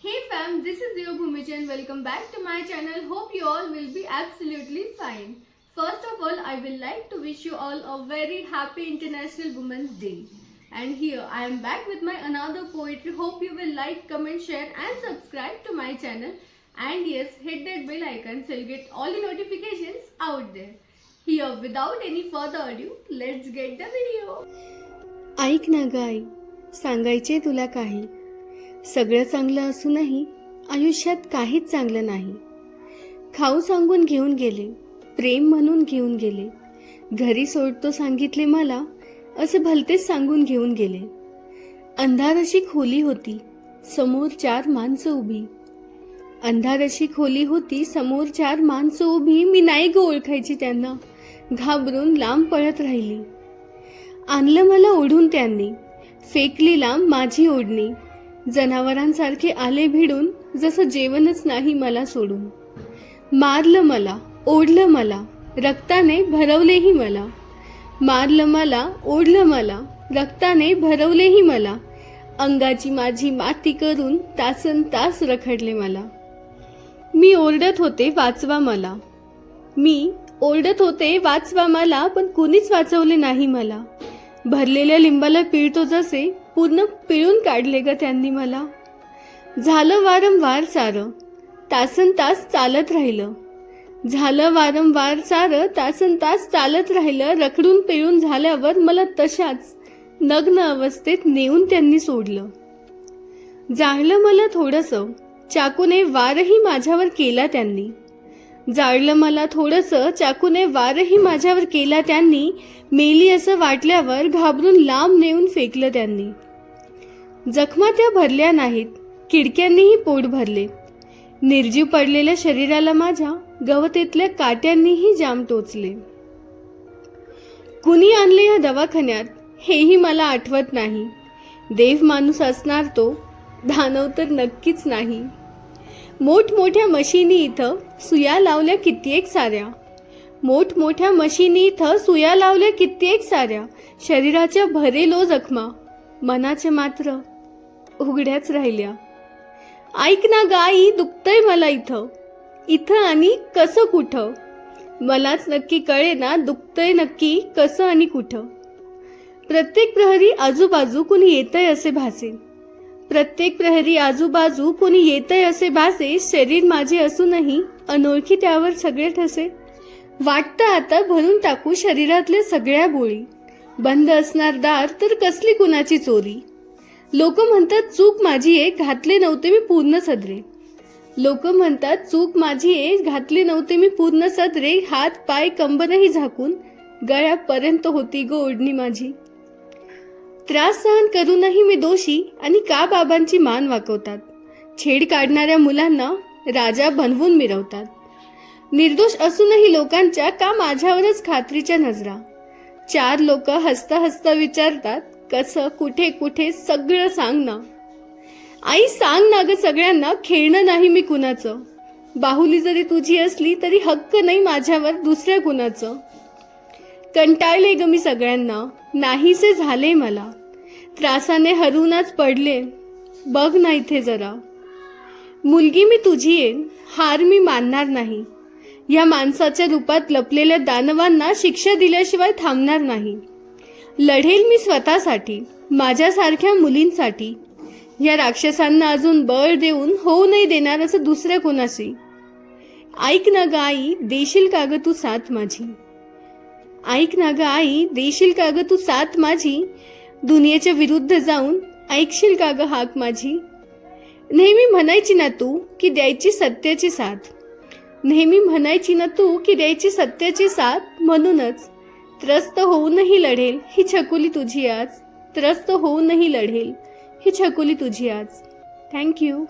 Hey fam, this is your Bhumija. Welcome back to my channel. Hope you all will be absolutely fine. First of all, I will like to wish you all a very happy International Women's Day. And here I am back with my another poetry. Hope you will like, comment, share and subscribe to my channel. And yes, hit that bell icon so you get all the notifications out there. Here, without any further ado, let's get the video. ऐक ना ग आई, सांगायचे तुला काही. सगळं चांगलं असूनही आयुष्यात काहीच चांगलं नाही. खाऊ सांगून घेऊन गेले, प्रेम म्हणून घेऊन गेले. घरी सोडतो सांगितले मला, असे भलतेच सांगून घेऊन गेले. अंधार अशी खोली होती, समोर 4 माणसं उभी. अंधार अशी खोली होती, समोर 4 माणसं उभी. मी नाही ग ओळखायची त्यांना, घाबरून लांब पळत राहिली. आणलं मला ओढून त्यांनी, फेकली लांब माझी ओढणी. जनावरांसारखे आले भिडून, जसं जेवणच नाही मला सोडून. मारलं मला, ओढलं मला, रक्ताने भरवलेही मला. मारलं मला, ओढलं मला, रक्ताने भरवलेही मला. अंगाची माझी माती करून तासन तास रखडले मला. मी ओरडत होते वाचवा मला, मी ओरडत होते वाचवा मला, पण कुणीच वाचवले नाही मला. भरलेल्या लिंबाला पिळतो जसे, पूर्ण पिळून काढले ग त्यांनी मला. झालं वारंवार सारं, तासन तास चालत राहिलं. झालं वारंवार सारं, तासन तास चालत राहिलं. रखडून पिळून झाल्यावर मला तशाच नग्न अवस्थेत नेऊन त्यांनी सोडलं. जाळलं मला थोडंसं, चाकूने वारही माझ्यावर केला त्यांनी. जाळलं मला थोडंसं, चाकूने वारही माझ्यावर केला त्यांनी. मेली असं वाटल्यावर घाबरून लांब नेऊन फेकलं त्यांनी. जखमा त्या भरल्या नाहीत, किडक्यांनीही पोट भरले. निर्जीव पडलेल्या शरीराला माझ्या गवतेतल्या काट्यांनीही जाम टोचले. कुणी आणले या दवाखान्यात हेही मला आठवत नाही. देव माणूस असणार तो, दानव तर नक्कीच नाही. मोठमोठ्या मशिनी इथं सुया लावल्या कित्येक साऱ्या. मोठमोठ्या मशिनी इथं सुया लावल्या कित्येक साऱ्या. शरीराच्या भरेलो जखमा, मनाच्या मात्र उघड्याच राहिल्या. ऐक ना गाई, दुखतंय मला इथं, इथं आणि कसं कुठं. मलाच नक्की कळे ना, दुखतंय नक्की कसं आणि कुठं. प्रत्येक प्रहरी आजूबाजू कुणी येतंय असे भासे. प्रत्येक प्रहरी आजूबाजू कोणी येतंय असे भासे. शरीर माझे असूनही अनोळखी त्यावर सगळे ठसे. वाटतं आता भरून टाकू शरीरातल्या सगळ्या बोळी. बंद असणार दार तर कसली कुणाची चोरी. लोक म्हणतात चूक माझी आहे, घातले नव्हते मी पूर्ण सदरे. लोक म्हणतात चूक माझी आहे, घातले नव्हते मी पूर्ण सदरे. हात पाय कंबरही झाकून गळ्यापर्यंत होती ग ओढणी माझी. त्रास सहन करूनही मी दोषी, आणि का बाबांची मान वाकवतात. छेड काढणाऱ्या मुलांना राजा बनवून मिरवतात. निर्दोष असूनही लोकांच्या का माझ्यावरच खात्रीच्या नजरा. 4 लोक हसता हसता विचारतात, कसं कुठे कुठे सगळं सांग ना. आई सांग ना ग सगळ्यांना, खेळणं नाही मी कुणाचं. बाहुली जरी तुझी असली तरी हक्क नाही माझ्यावर दुसऱ्या कुणाचं. कंटाळले ग मी सगळ्यांना, नाहीसे झाले मला. त्रासाने हरूनच पडले, बघ ना इथे जरा. मुलगी मी तुझी आहे, हार मी मानणार नाही. या माणसाच्या रूपात लपलेल्या दानवांना शिक्षा दिल्याशिवाय थांबणार नाही. लढेल मी स्वतःसाठी, माझ्यासारख्या मुलींसाठी. या राक्षसांना अजून बळ देऊन होऊ नाही देणार असं दुसऱ्या कोणाशी. ऐक ना ग आई, देशील का ग तू साथ माझी. ऐक ना ग आई, देशील का ग तू साथ माझी. दुनियेच्या विरुद्ध जाऊन ऐकशील का ग हाक माझी. नेहमी म्हणायची ना तू की द्यायची सत्याची साथ. नेहमी म्हणायची ना तू की द्यायची सत्याची साथ. म्हणूनच त्रस्त होऊनही लढेल ही छकुली तुझी आज. त्रस्त होऊनही लढेल ही छकुली तुझी आज. थँक्यू.